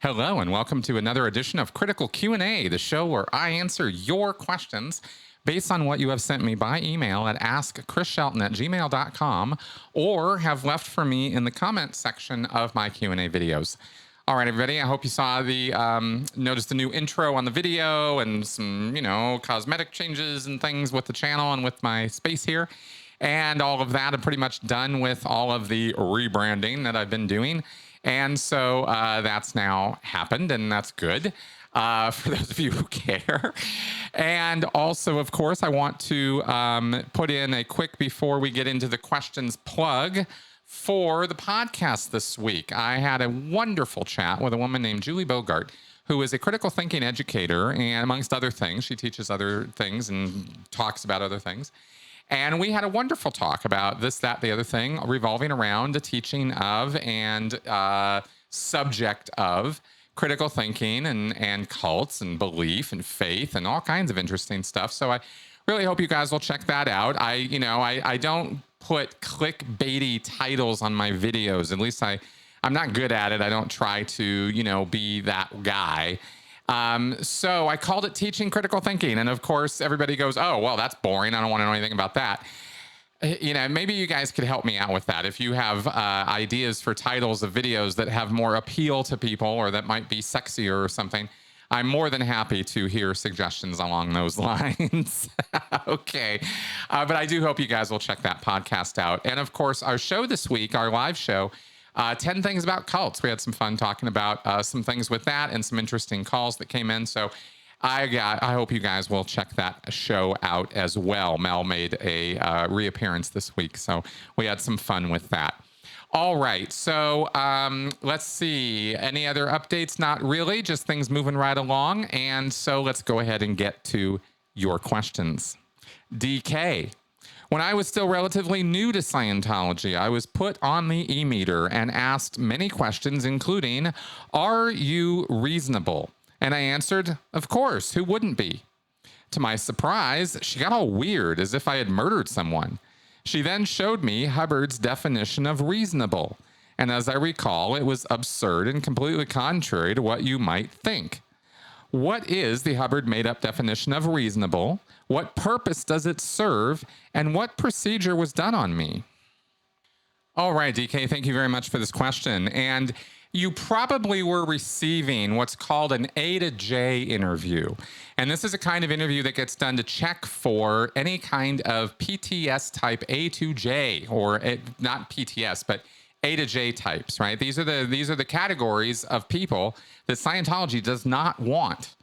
Hello and welcome to another edition of Critical Q&A, the show where I answer your questions based on what you have sent me by email at askchrisshelton@gmail.com or have left for me in the comment section of my Q&A videos. All right, everybody, I hope you saw noticed the new intro on the video and some, cosmetic changes and things with the channel and with my space here. And all of that, I'm pretty much done with all of the rebranding that I've been doing. And so that's now happened, and that's good for those of you who care. And also, of course, I want to put in a quick, before we get into the questions, plug for the podcast this week. I had a wonderful chat with a woman named Julie Bogart, who is a critical thinking educator, and amongst other things, she teaches other things and talks about other things. And we had a wonderful talk about this, that, the other thing, revolving around the teaching of and subject of critical thinking and cults and belief and faith and all kinds of interesting stuff. So I really hope you guys will check that out. I don't put clickbaity titles on my videos. At least I'm not good at it. I don't try to, be that guy. So I called it Teaching Critical Thinking. And of course, everybody goes, oh, well, that's boring. I don't want to know anything about that. Maybe you guys could help me out with that. If you have ideas for titles of videos that have more appeal to people or that might be sexier or something, I'm more than happy to hear suggestions along those lines. Okay. But I do hope you guys will check that podcast out. And of course, our show this week, our live show, 10 things about cults. We had some fun talking about some things with that and some interesting calls that came in. So I hope you guys will check that show out as well. Mel made a reappearance this week, so we had some fun with that. All right, so let's see. Any other updates? Not really, just things moving right along. And so let's go ahead and get to your questions. DK. When I was still relatively new to Scientology, I was put on the e-meter and asked many questions, including, are you reasonable? And I answered, of course, who wouldn't be? To my surprise, she got all weird, as if I had murdered someone. She then showed me Hubbard's definition of reasonable. And as I recall, it was absurd and completely contrary to what you might think. What is the Hubbard made-up definition of reasonable? What purpose does it serve? And what procedure was done on me? All right, DK, thank you very much for this question. And you probably were receiving what's called an A to J interview. And this is a kind of interview that gets done to check for any kind of PTS type A to J, or not PTS, but A to J types, right? These are the categories of people that Scientology does not want.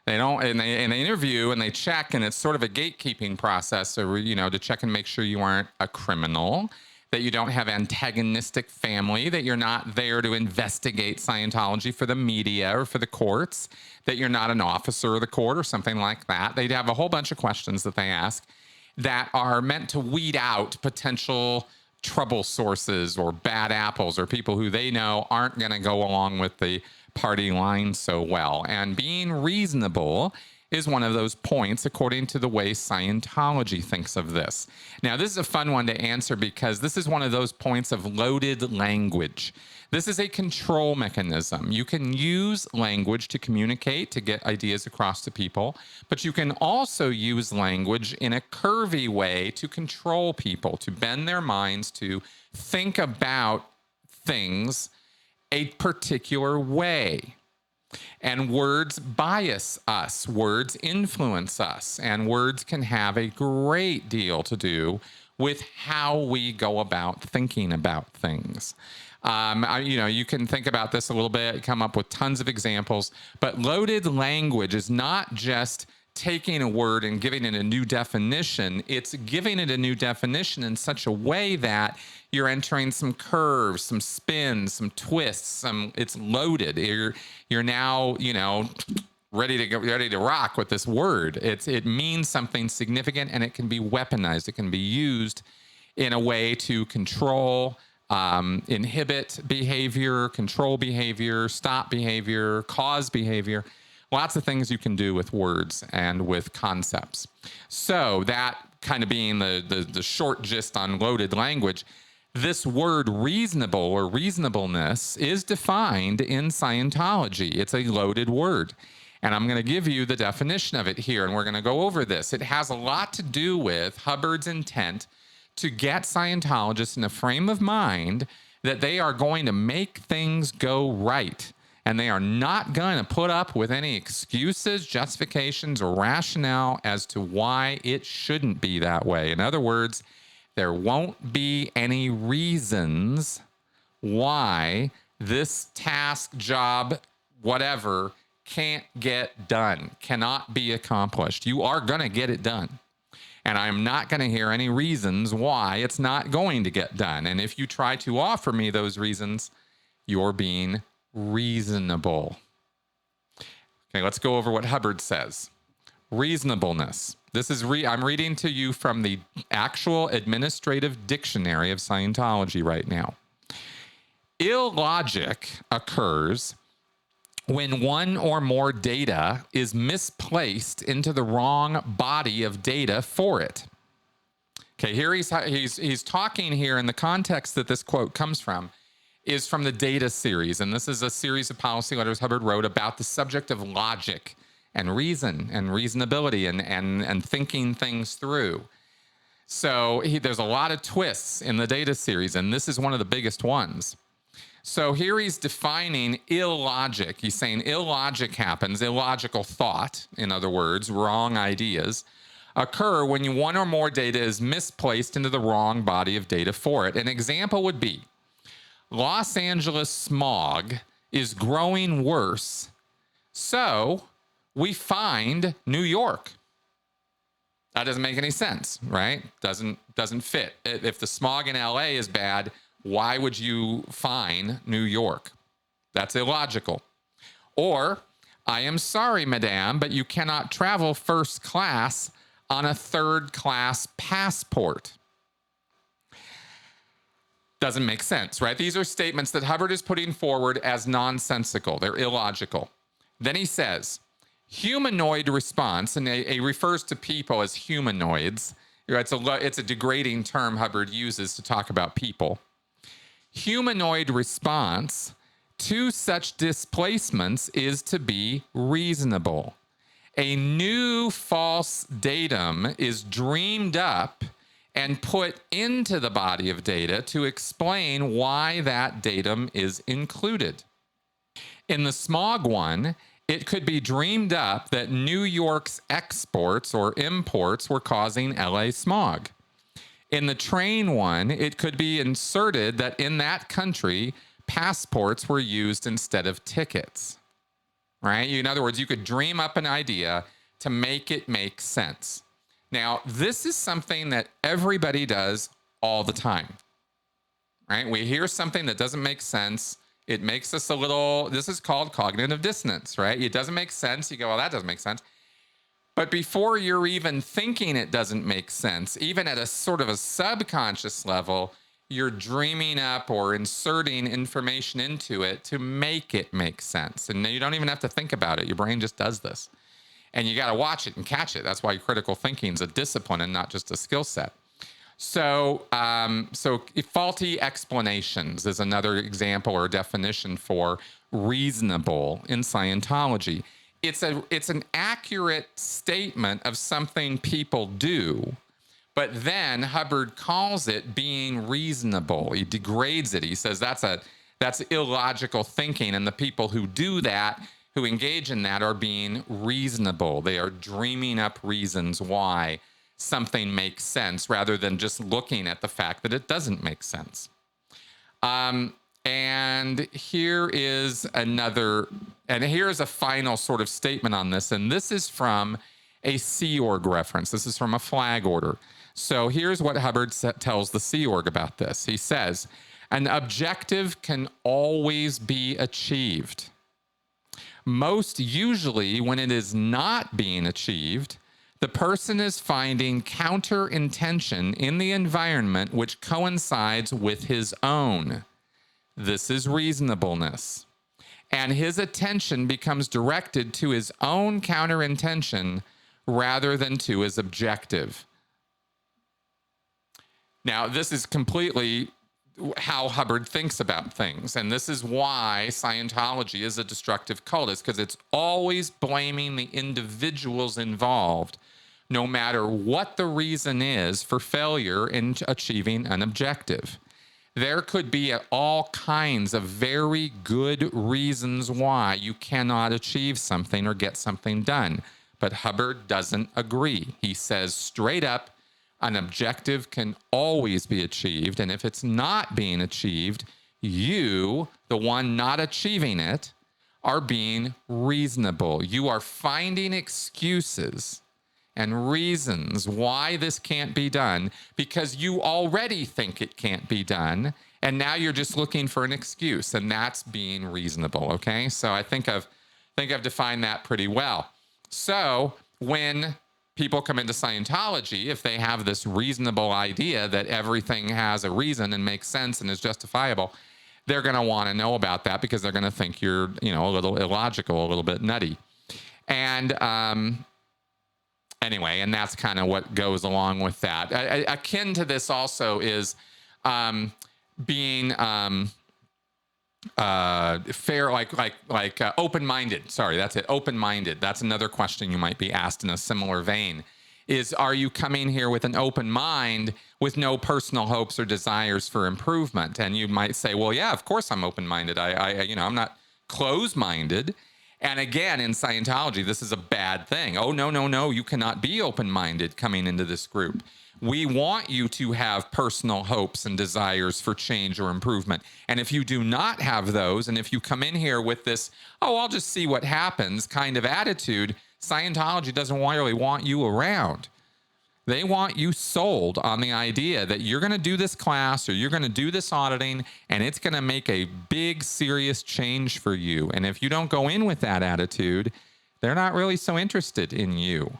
They don't, and they interview and they check, and it's sort of a gatekeeping process, to check and make sure you aren't a criminal, that you don't have antagonistic family, that you're not there to investigate Scientology for the media or for the courts, that you're not an officer of the court or something like that. They'd have a whole bunch of questions that they ask that are meant to weed out potential trouble sources or bad apples or people who they know aren't going to go along with the party line so well. And being reasonable is one of those points according to the way Scientology thinks of this. Now, this is a fun one to answer because this is one of those points of loaded language. This is a control mechanism. You can use language to communicate, to get ideas across to people, but you can also use language in a curvy way to control people, to bend their minds, to think about things a particular way. And words bias us, words influence us, and words can have a great deal to do with how we go about thinking about things. You can think about this a little bit, come up with tons of examples, but loaded language is not just taking a word and giving it a new definition. It's giving it a new definition in such a way that you're entering some curves, some spins, some twists. It's loaded. You're now, ready to rock with this word. It means something significant, and it can be weaponized. It can be used in a way to control, inhibit behavior, control behavior, stop behavior, cause behavior. Lots of things you can do with words and with concepts. So that kind of being the short gist on loaded language. This word reasonable or reasonableness is defined in Scientology. It's a loaded word. And I'm going to give you the definition of it here, and we're going to go over this. It has a lot to do with Hubbard's intent to get Scientologists in a frame of mind that they are going to make things go right. And they are not going to put up with any excuses, justifications, or rationale as to why it shouldn't be that way. In other words, there won't be any reasons why this task, job, whatever, can't get done, cannot be accomplished. You are going to get it done. And I'm not going to hear any reasons why it's not going to get done. And if you try to offer me those reasons, you're being reasonable. Okay, let's go over what Hubbard says. Reasonableness. This is I'm reading to you from the actual administrative dictionary of Scientology right now. Illogic occurs when one or more data is misplaced into the wrong body of data for it. Okay, here he's talking here in the context that this quote comes from is from the Data series, and this is a series of policy letters Hubbard wrote about the subject of logic and reason and reasonability and thinking things through. So there's a lot of twists in the Data series, and this is one of the biggest ones. So here he's defining illogic. He's saying illogic happens, illogical thought, in other words, wrong ideas, occur when one or more data is misplaced into the wrong body of data for it. An example would be Los Angeles smog is growing worse, so we find New York. That doesn't make any sense, right? Doesn't fit. If the smog in LA is bad, why would you find New York? That's illogical. Or, I am sorry, madame, but you cannot travel first class on a third class passport. Doesn't make sense, right? These are statements that Hubbard is putting forward as nonsensical. They're illogical. Then he says, humanoid response, and he refers to people as humanoids. It's a degrading term Hubbard uses to talk about people. Humanoid response to such displacements is to be reasonable. A new false datum is dreamed up and put into the body of data to explain why that datum is included. In the smog one, it could be dreamed up that New York's exports or imports were causing LA smog. In the train one, it could be inserted that in that country, passports were used instead of tickets, right? In other words, you could dream up an idea to make it make sense. Now, this is something that everybody does all the time, right? We hear something that doesn't make sense. It makes us this is called cognitive dissonance, right? It doesn't make sense. You go, well, that doesn't make sense. But before you're even thinking it doesn't make sense, even at a sort of a subconscious level, you're dreaming up or inserting information into it to make it make sense. And you don't even have to think about it. Your brain just does this. And you got to watch it and catch it. That's why critical thinking is a discipline and not just a skill set. So faulty explanations is another example or definition for reasonable in Scientology. It's an accurate statement of something people do, but then Hubbard calls it being reasonable. He degrades it. He says that's illogical thinking, and the people who do that, who engage in that, are being reasonable. They are dreaming up reasons why something makes sense rather than just looking at the fact that it doesn't make sense. And here is a final sort of statement on this. And this is from a Sea Org reference. This is from a flag order. So here's what Hubbard tells the Sea Org about this. He says, an objective can always be achieved. Most usually when it is not being achieved, the person is finding counter intention in the environment which coincides with his own. This is reasonableness. And his attention becomes directed to his own counter intention rather than to his objective. Now, this is completely how Hubbard thinks about things. And this is why Scientology is a destructive cult, is because it's always blaming the individuals involved, no matter what the reason is for failure in achieving an objective. There could be all kinds of very good reasons why you cannot achieve something or get something done. But Hubbard doesn't agree. He says straight up, an objective can always be achieved. And if it's not being achieved, you, the one not achieving it, are being reasonable. You are finding excuses and reasons why this can't be done because you already think it can't be done. And now you're just looking for an excuse, and that's being reasonable. Okay. So I think I've defined that pretty well. So when people come into Scientology, if they have this reasonable idea that everything has a reason and makes sense and is justifiable, they're going to want to know about that because they're going to think you're, a little illogical, a little bit nutty. And anyway, and that's kind of what goes along with that. Akin to this also is being fair, like open-minded. Sorry, that's it. Open-minded. That's another question you might be asked in a similar vein. Is, are you coming here with an open mind with no personal hopes or desires for improvement? And you might say, well, yeah, of course I'm open-minded. I'm not closed-minded. And again, in Scientology, this is a bad thing. Oh, no, you cannot be open-minded coming into this group. We want you to have personal hopes and desires for change or improvement. And if you do not have those, and if you come in here with this, oh, I'll just see what happens kind of attitude, Scientology doesn't really want you around. They want you sold on the idea that you're going to do this class or you're going to do this auditing, and it's going to make a big, serious change for you. And if you don't go in with that attitude, they're not really so interested in you.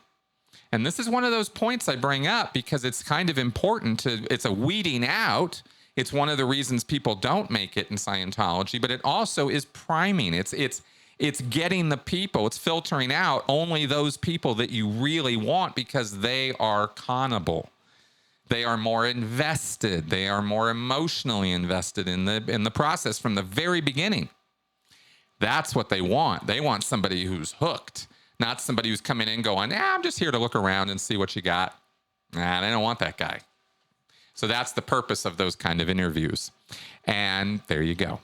And this is one of those points I bring up because it's kind of important it's a weeding out. It's one of the reasons people don't make it in Scientology, but it also is priming. It's getting the people, it's filtering out only those people that you really want because they are connable. They are more invested. They are more emotionally invested in the process from the very beginning. That's what they want. They want somebody who's hooked. Not somebody who's coming in going, I'm just here to look around and see what you got. Nah, they don't want that guy. So that's the purpose of those kind of interviews. And there you go.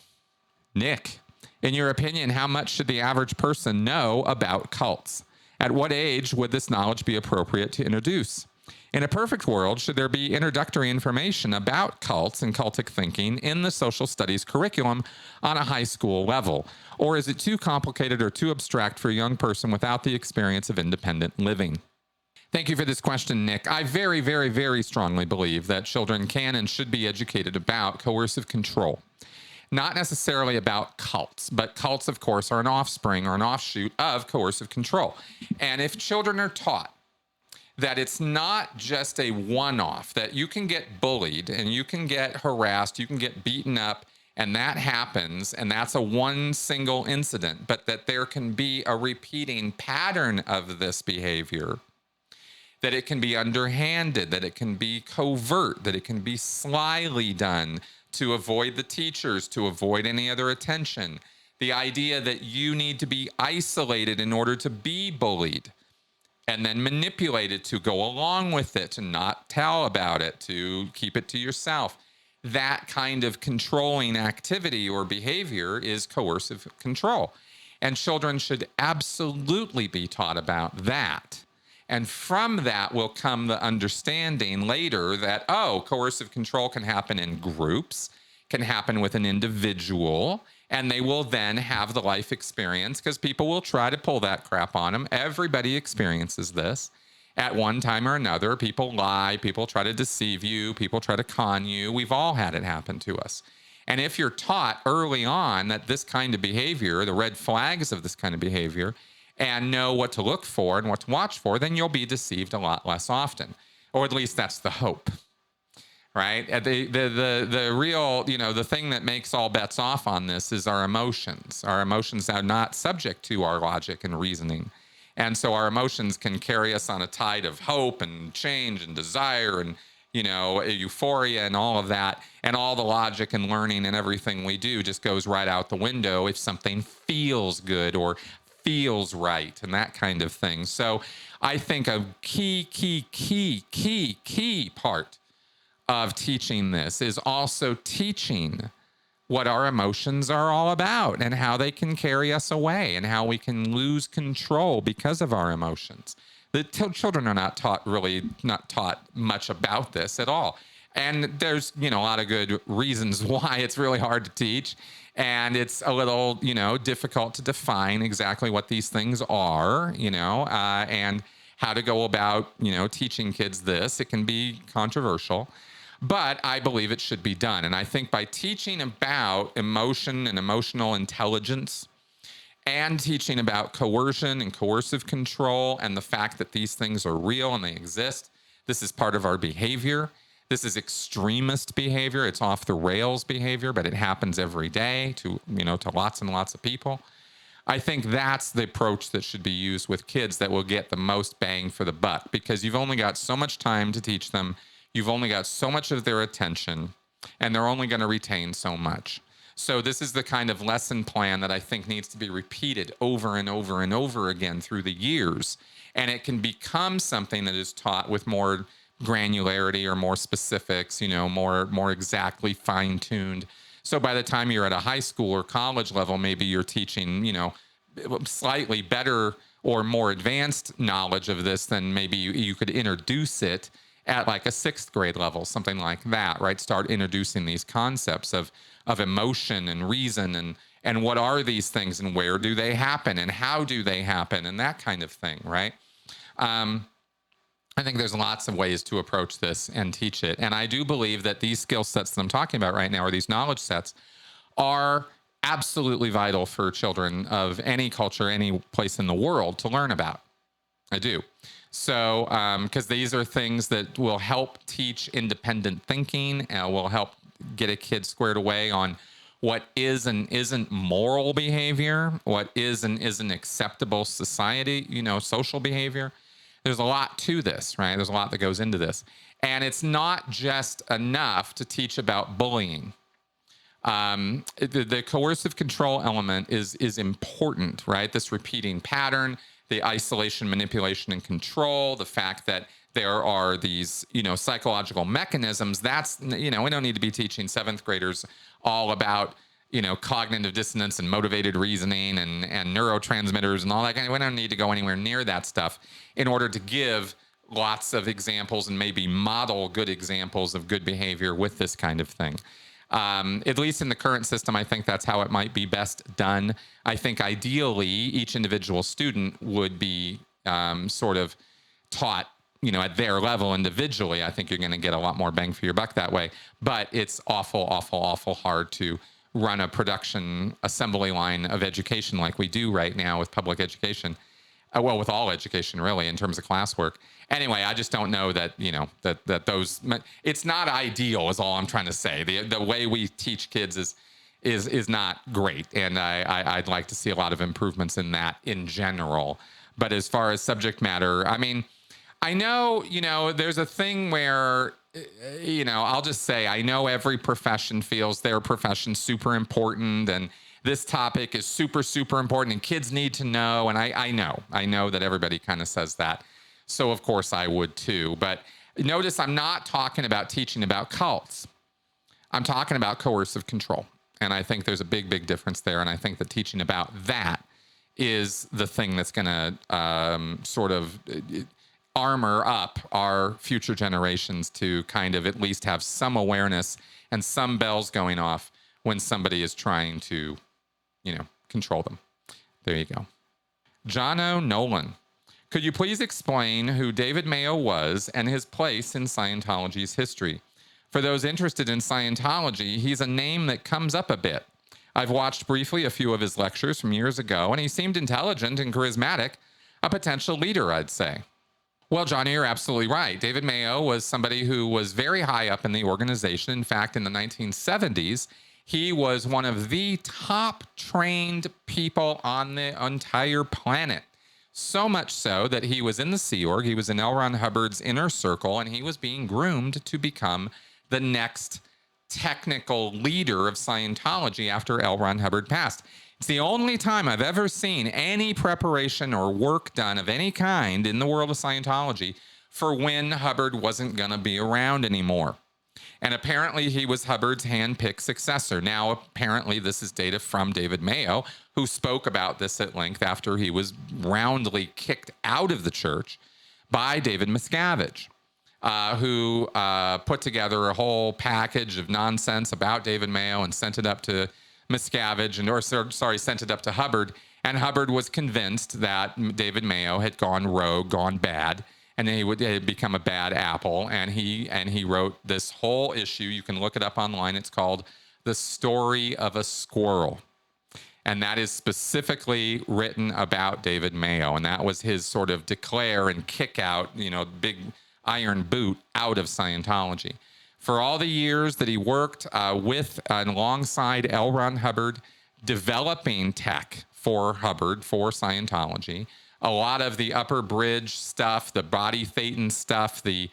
Nick, in your opinion, how much should the average person know about cults? At what age would this knowledge be appropriate to introduce? In a perfect world, should there be introductory information about cults and cultic thinking in the social studies curriculum on a high school level? Or is it too complicated or too abstract for a young person without the experience of independent living? Thank you for this question, Nick. I very, very, very strongly believe that children can and should be educated about coercive control. Not necessarily about cults, but cults, of course, are an offspring or an offshoot of coercive control. And if children are taught that it's not just a one-off, that you can get bullied and you can get harassed, you can get beaten up, and that happens, and that's a one single incident, but that there can be a repeating pattern of this behavior, that it can be underhanded, that it can be covert, that it can be slyly done to avoid the teachers, to avoid any other attention. The idea that you need to be isolated in order to be bullied, and then manipulated to go along with it, to not tell about it, to keep it to yourself. That kind of controlling activity or behavior is coercive control. And children should absolutely be taught about that. And from that will come the understanding later that, coercive control can happen in groups, can happen with an individual, and they will then have the life experience because people will try to pull that crap on them. Everybody experiences this at one time or another. People lie, people try to deceive you, people try to con you. We've all had it happen to us. And if you're taught early on that this kind of behavior, the red flags of this kind of behavior, and know what to look for and what to watch for, then you'll be deceived a lot less often. Or at least that's the hope. Right? The real, the thing that makes all bets off on this is our emotions. Our emotions are not subject to our logic and reasoning. And so our emotions can carry us on a tide of hope and change and desire euphoria and all of that, and all the logic and learning and everything we do just goes right out the window if something feels good or feels right and that kind of thing. So I think a key part of teaching this is also teaching what our emotions are all about and how they can carry us away and how we can lose control because of our emotions. The children are not taught much about this at all. And there's, a lot of good reasons why it's really hard to teach. And it's a little, difficult to define exactly what these things are, and how to go about, teaching kids this. It can be controversial. But I believe it should be done. And I think by teaching about emotion and emotional intelligence and teaching about coercion and coercive control and the fact that these things are real and they exist, this is part of our behavior. This is extremist behavior. It's off the rails behavior, but it happens every day to lots and lots of people. I think that's the approach that should be used with kids that will get the most bang for the buck, because you've only got so much time to teach them. You've only got so much of their attention, and they're only going to retain so much. So this is the kind of lesson plan that I think needs to be repeated over and over and over again through the years. And it can become something that is taught with more granularity or more specifics, more exactly fine-tuned. So by the time you're at a high school or college level, maybe you're teaching, slightly better or more advanced knowledge of this than maybe you could introduce it at like a 6th grade level, something like that, right? Start introducing these concepts of emotion and reason and what are these things and where do they happen and how do they happen and that kind of thing, right? I think there's lots of ways to approach this and teach it. And I do believe that these skill sets that I'm talking about right now, or these knowledge sets, are absolutely vital for children of any culture, any place in the world to learn about. I do. So, because these are things that will help teach independent thinking, will help get a kid squared away on what is and isn't moral behavior, what is and isn't acceptable society, social behavior. There's a lot to this, right? There's a lot that goes into this. And it's not just enough to teach about bullying. The coercive control element is important, right? This repeating pattern, the isolation, manipulation, and control, the fact that there are these, psychological mechanisms. That's, we don't need to be teaching 7th graders all about, cognitive dissonance and motivated reasoning and neurotransmitters and all that. We don't need to go anywhere near that stuff in order to give lots of examples and maybe model good examples of good behavior with this kind of thing. At least in the current system, I think that's how it might be best done. I think ideally each individual student would be sort of taught, at their level individually. I think you're going to get a lot more bang for your buck that way. But it's awful hard to run a production assembly line of education like we do right now with public education. Well, with all education, really, in terms of classwork. Anyway, I just don't know that, that those, it's not ideal is all I'm trying to say. The way we teach kids is not great. And I'd like to see a lot of improvements in that in general. But as far as subject matter, I mean, I know, there's a thing where, I'll just say, I know every profession feels their profession super important and this topic is super, super important and kids need to know. And I know that everybody kind of says that. So of course I would too. But notice I'm not talking about teaching about cults. I'm talking about coercive control. And I think there's a big difference there. And I think that teaching about that is the thing that's going to sort of armor up our future generations to kind of at least have some awareness and some bells going off when somebody is trying to, control them. There you go. Jono Nolan. Could you please explain who David Mayo was and his place in Scientology's history? For those interested in Scientology, he's a name that comes up a bit. I've watched briefly a few of his lectures from years ago, and he seemed intelligent and charismatic, a potential leader, I'd say. Well, Johnny, you're absolutely right. David Mayo was somebody who was very high up in the organization. In fact, in the 1970s, he was one of the top trained people on the entire planet. So much so that he was in the Sea Org, he was in L. Ron Hubbard's inner circle, and he was being groomed to become the next technical leader of Scientology after L. Ron Hubbard passed. It's the only time I've ever seen any preparation or work done of any kind in the world of Scientology for when Hubbard wasn't going to be around anymore. And apparently he was Hubbard's hand-picked successor. Now, apparently this is data from David Mayo, who spoke about this at length after he was roundly kicked out of the church by David Miscavige, who put together a whole package of nonsense about David Mayo and sent it up to Miscavige, sent it up to Hubbard. And Hubbard was convinced that David Mayo had gone rogue, gone bad, and he would become a bad apple. And he wrote this whole issue. You can look it up online. It's called The Story of a Squirrel. And that is specifically written about David Mayo. And that was his sort of declare and kick out, big iron boot out of Scientology. For all the years that he worked with and alongside L. Ron Hubbard, developing tech for Hubbard, for Scientology, a lot of the Upper Bridge stuff, the body thetan stuff, the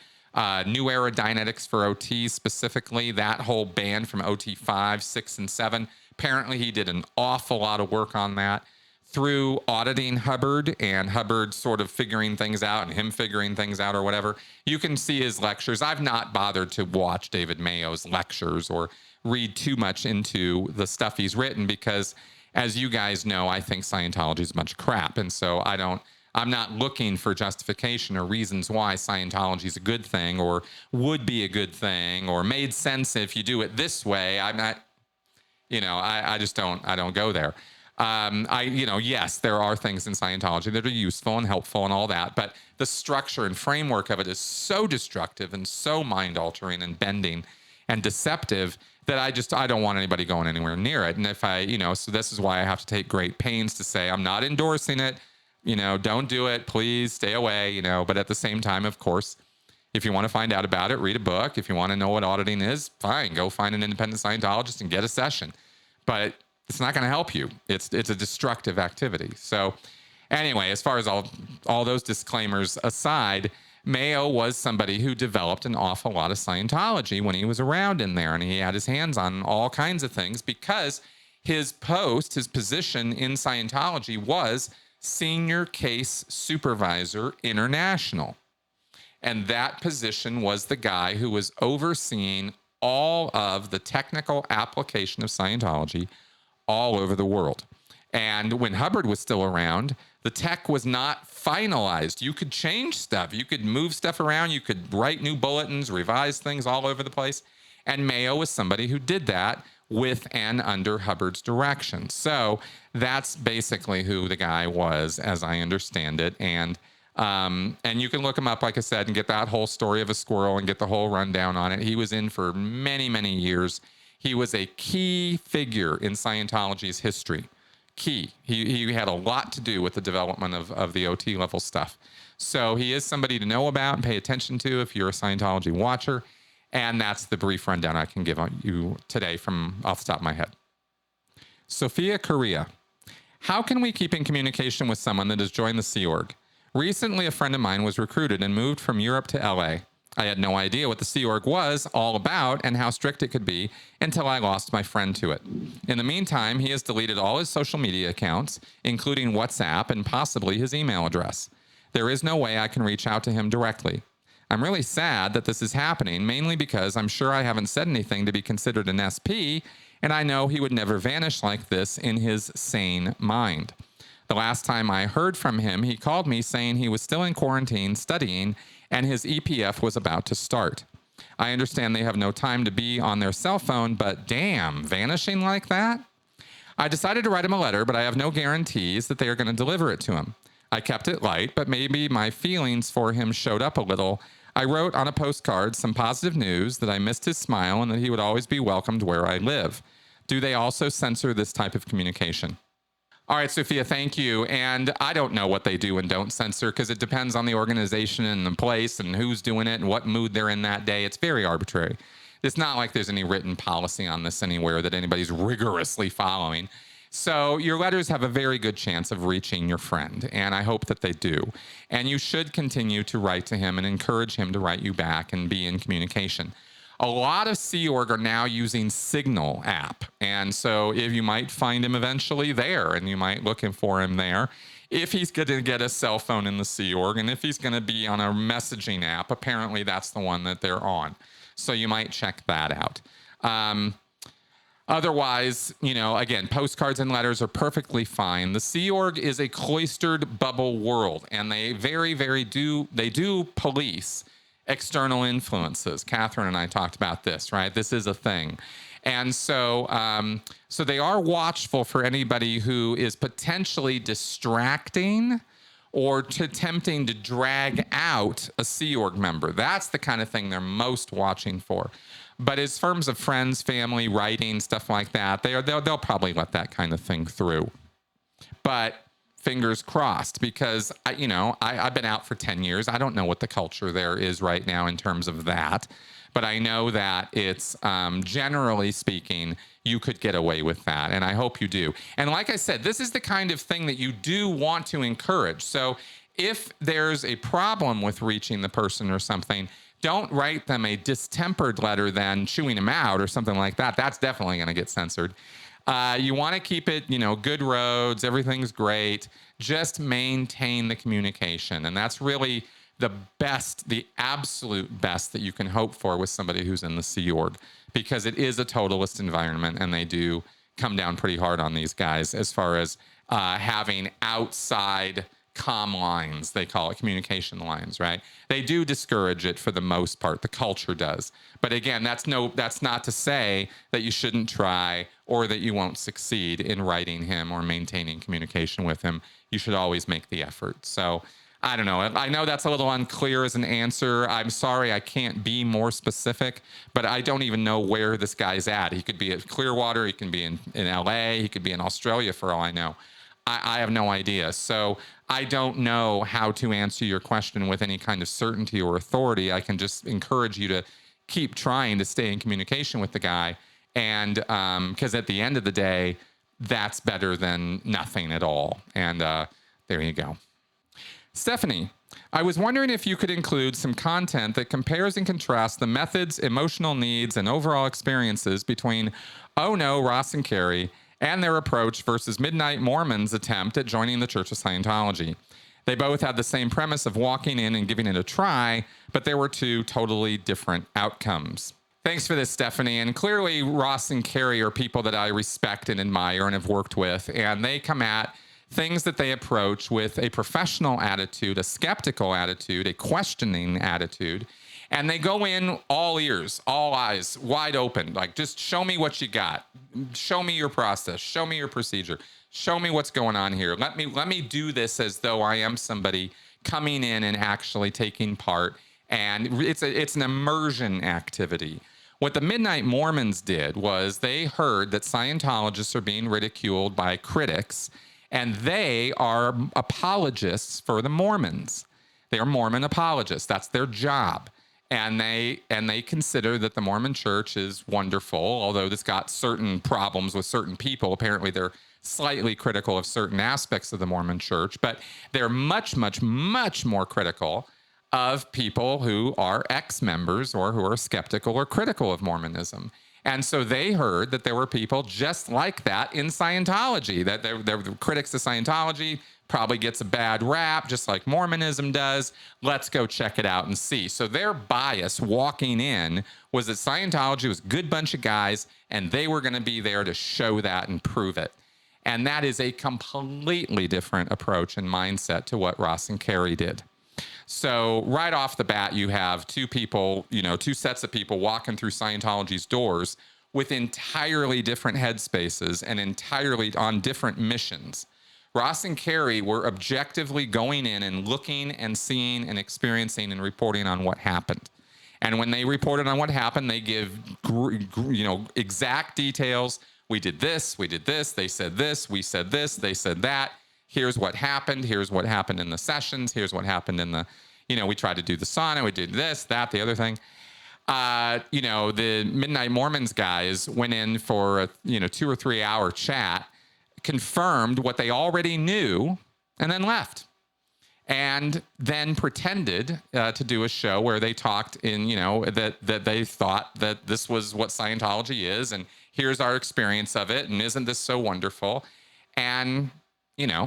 New Era Dynetics for OT specifically, that whole band from OT 5, 6, and 7. Apparently he did an awful lot of work on that through auditing Hubbard and Hubbard sort of figuring things out and him figuring things out or whatever. You can see his lectures. I've not bothered to watch David Mayo's lectures or read too much into the stuff he's written because, as you guys know, I think Scientology is a bunch of crap. And so I'm not looking for justification or reasons why Scientology is a good thing or would be a good thing or made sense if you do it this way. I'm not, I just don't go there. Yes, there are things in Scientology that are useful and helpful and all that, but the structure and framework of it is so destructive and so mind-altering and bending and deceptive that I don't want anybody going anywhere near it. And if so this is why I have to take great pains to say I'm not endorsing it, don't do it, please stay away, but at the same time, of course, if you want to find out about it, read a book. If you want to know what auditing is, fine, go find an independent Scientologist and get a session. But it's not going to help you. It's a destructive activity. So anyway, as far as all those disclaimers aside, Mayo was somebody who developed an awful lot of Scientology when he was around in there, and he had his hands on all kinds of things because his position in Scientology was Senior Case Supervisor International. And that position was the guy who was overseeing all of the technical application of Scientology all over the world. And when Hubbard was still around, the tech was not finalized. You could change stuff. You could move stuff around. You could write new bulletins, revise things all over the place. And Mayo was somebody who did that with and under Hubbard's direction. So that's basically who the guy was, as I understand it. And you can look him up, like I said, and get that whole story of a squirrel and get the whole rundown on it. He was in for many, many years. He was a key figure in Scientology's history. Key. He had a lot to do with the development of the OT level stuff. So he is somebody to know about and pay attention to if you're a Scientology watcher. And that's the brief rundown I can give on you today from off the top of my head. Sophia Correa. How can we keep in communication with someone that has joined the Sea Org? Recently, a friend of mine was recruited and moved from Europe to LA. I had no idea what the Sea Org was all about and how strict it could be until I lost my friend to it. In the meantime, he has deleted all his social media accounts, including WhatsApp and possibly his email address. There is no way I can reach out to him directly. I'm really sad that this is happening, mainly because I'm sure I haven't said anything to be considered an SP, and I know he would never vanish like this in his sane mind. The last time I heard from him, he called me saying he was still in quarantine studying and his EPF was about to start. I understand they have no time to be on their cell phone, but damn, vanishing like that? I decided to write him a letter, but I have no guarantees that they are going to deliver it to him. I kept it light, but maybe my feelings for him showed up a little. I wrote on a postcard some positive news that I missed his smile and that he would always be welcomed where I live. Do they also censor this type of communication? All right, Sophia, thank you. And I don't know what they do and don't censor because it depends on the organization and the place and who's doing it and what mood they're in that day. It's very arbitrary. It's not like there's any written policy on this anywhere that anybody's rigorously following. So your letters have a very good chance of reaching your friend, and I hope that they do. And you should continue to write to him and encourage him to write you back and be in communication. A lot of Sea Org are now using Signal app, and so if you might find him eventually there, and you might looking for him there. If he's going to get a cell phone in the Sea Org, and if he's going to be on a messaging app, apparently that's the one that they're on. So you might check that out. Otherwise, again, postcards and letters are perfectly fine. The Sea Org is a cloistered bubble world, and they do police external influences. Catherine and I talked about this, right? This is a thing. And so they are watchful for anybody who is potentially distracting or attempting to drag out a Sea Org member. That's the kind of thing they're most watching for. But as terms of friends, family, writing, stuff like that, they'll probably let that kind of thing through. But fingers crossed, because I've been out for 10 years. I don't know what the culture there is right now in terms of that. But I know that it's, generally speaking, you could get away with that. And I hope you do. And like I said, this is the kind of thing that you do want to encourage. So if there's a problem with reaching the person or something, don't write them a distempered letter then chewing them out or something like that. That's definitely going to get censored. You want to keep it, good roads, everything's great. Just maintain the communication. And that's really the absolute best that you can hope for with somebody who's in the Sea Org, because it is a totalist environment, and they do come down pretty hard on these guys as far as having outside comm lines, they call it, communication lines, right? They do discourage it for the most part. The culture does. But again, that's not to say that you shouldn't try or that you won't succeed in writing him or maintaining communication with him. You should always make the effort. So I don't know. I know that's a little unclear as an answer. I'm sorry I can't be more specific, but I don't even know where this guy's at. He could be at Clearwater. He can be in LA. He could be in Australia for all I know. I have no idea. So I don't know how to answer your question with any kind of certainty or authority. I can just encourage you to keep trying to stay in communication with the guy. And because at the end of the day, that's better than nothing at all. And there you go. Stephanie, I was wondering if you could include some content that compares and contrasts the methods, emotional needs, and overall experiences between Oh No, Ross and Carrie, and their approach versus Midnight Mormon's attempt at joining the Church of Scientology. They both had the same premise of walking in and giving it a try, but there were two totally different outcomes. Thanks for this, Stephanie. And clearly, Ross and Carrie are people that I respect and admire and have worked with, and they come at things that they approach with a professional attitude, a skeptical attitude, a questioning attitude, and they go in all ears, all eyes, wide open. Like, just show me what you got. Show me your process. Show me your procedure. Show me what's going on here. Let me do this as though I am somebody coming in and actually taking part. And it's an immersion activity. What the Midnight Mormons did was they heard that Scientologists are being ridiculed by critics, and they are apologists for the Mormons. They are Mormon apologists. That's their job. And they consider that the Mormon Church is wonderful, although it's got certain problems with certain people. Apparently, they're slightly critical of certain aspects of the Mormon Church, but they're much, much, much more critical of people who are ex-members or who are skeptical or critical of Mormonism. And so they heard that there were people just like that in Scientology, that they're the critics of Scientology, probably gets a bad rap, just like Mormonism does. Let's go check it out and see. So their bias walking in was that Scientology was a good bunch of guys, and they were going to be there to show that and prove it. And that is a completely different approach and mindset to what Ross and Carrie did. So right off the bat, you have two sets of people walking through Scientology's doors with entirely different headspaces and entirely on different missions. Ross and Carrie were objectively going in and looking and seeing and experiencing and reporting on what happened. And when they reported on what happened, they give exact details. We did this, they said this, we said this, they said that. Here's what happened. Here's what happened in the sessions. Here's what happened in the, we tried to do the sauna. We did this, that, the other thing. The Midnight Mormons guys went in for a 2 or 3 hour chat, confirmed what they already knew and then left. And then pretended to do a show where they talked in, that they thought that this was what Scientology is, and here's our experience of it, and isn't this so wonderful? And,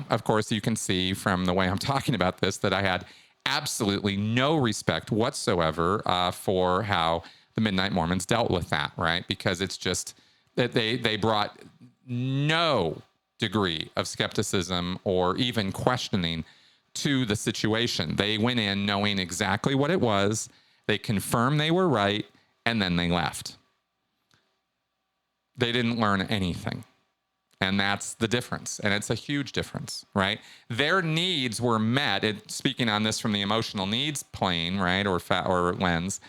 of course, you can see from the way I'm talking about this that I had absolutely no respect whatsoever for how the Midnight Mormons dealt with that, right? Because it's just that they brought no degree of skepticism or even questioning to the situation. They went in knowing exactly what it was. They confirmed they were right, and then they left. They didn't learn anything. And that's the difference. And it's a huge difference, right? Their needs were met. Speaking on this from the emotional needs plane, right, or lens,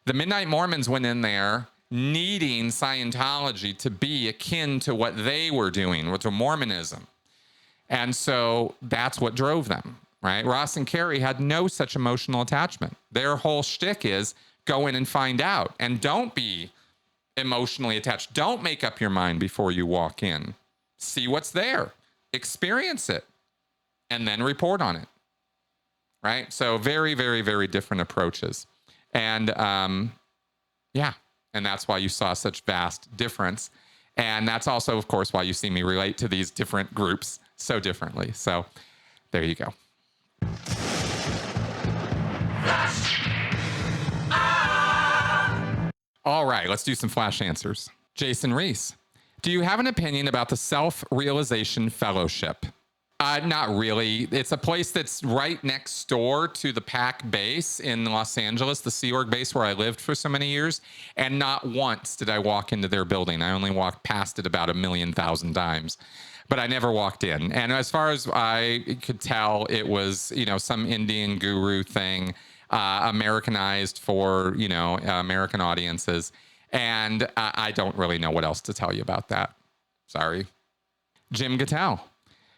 the Midnight Mormons went in there needing Scientology to be akin to what they were doing, which was Mormonism. And so that's what drove them, right? Ross and Carrie had no such emotional attachment. Their whole shtick is go in and find out, and don't be emotionally attached. Don't make up your mind before you walk in. See what's there, experience it, and then report on it, right? So very, very, very different approaches. And yeah, and that's why you saw such vast difference. And that's also, of course, why you see me relate to these different groups so differently. So there you go. All right, let's do some flash answers. Jason Reese, do you have an opinion about the Self-Realization Fellowship? Not really. It's a place that's right next door to the PAC base in Los Angeles, the Sea Org base where I lived for so many years. And not once did I walk into their building. I only walked past it about 1,000,000 times. But I never walked in. And as far as I could tell, it was, some Indian guru thing, Americanized for, American audiences. And I don't really know what else to tell you about that. Sorry. Jim Gattel.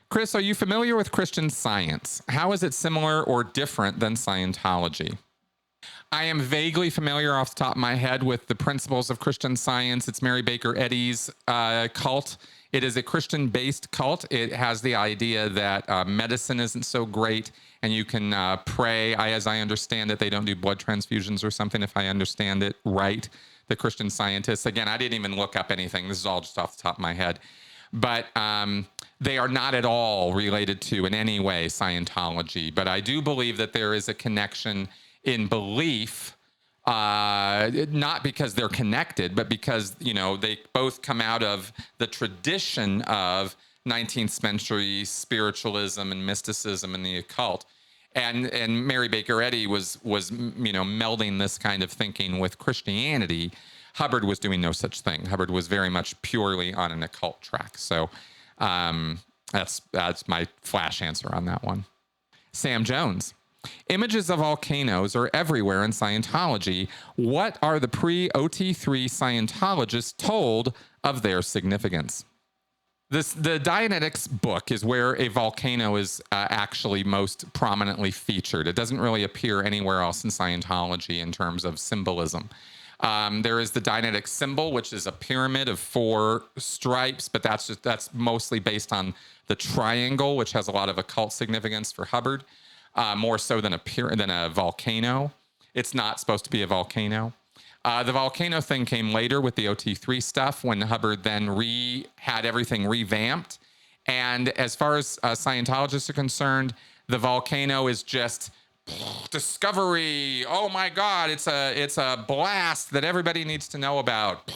Chris, are you familiar with Christian Science? How is it similar or different than Scientology? I am vaguely familiar off the top of my head with the principles of Christian Science. It's Mary Baker Eddy's cult. It is a Christian-based cult. It has the idea that medicine isn't so great, and you can pray. As I understand it, they don't do blood transfusions or something, if I understand it right. The Christian Scientists. Again, I didn't even look up anything. This is all just off the top of my head. But they are not at all related to, in any way, Scientology. But I do believe that there is a connection in belief, not because they're connected, but because, they both come out of the tradition of 19th century spiritualism and mysticism and the occult. And Mary Baker Eddy was melding this kind of thinking with Christianity. Hubbard was doing no such thing. Hubbard was very much purely on an occult track. So that's my flash answer on that one. Sam Jones. Images of volcanoes are everywhere in Scientology. What are the pre-OT3 Scientologists told of their significance? The Dianetics book is where a volcano is actually most prominently featured. It doesn't really appear anywhere else in Scientology in terms of symbolism. There is the Dianetics symbol, which is a pyramid of 4 stripes, but that's mostly based on the triangle, which has a lot of occult significance for Hubbard, more so than a volcano. It's not supposed to be a volcano. The volcano thing came later with the OT3 stuff when Hubbard then had everything revamped. And as far as Scientologists are concerned, the volcano is just discovery. Oh my God, it's a blast that everybody needs to know about.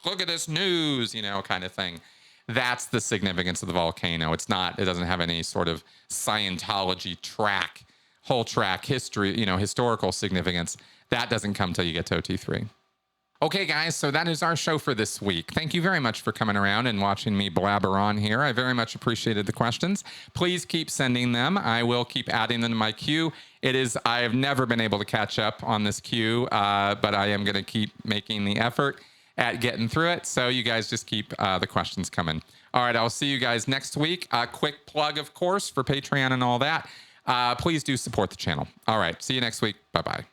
Look at this news, kind of thing. That's the significance of the volcano. It doesn't have any sort of Scientology whole track history, historical significance. That doesn't come till you get to OT3. Okay, guys, so that is our show for this week. Thank you very much for coming around and watching me blabber on here. I very much appreciated the questions. Please keep sending them. I will keep adding them to my queue. I have never been able to catch up on this queue, but I am going to keep making the effort at getting through it. So you guys just keep the questions coming. All right, I'll see you guys next week. A quick plug, of course, for Patreon and all that. Please do support the channel. All right, see you next week. Bye-bye.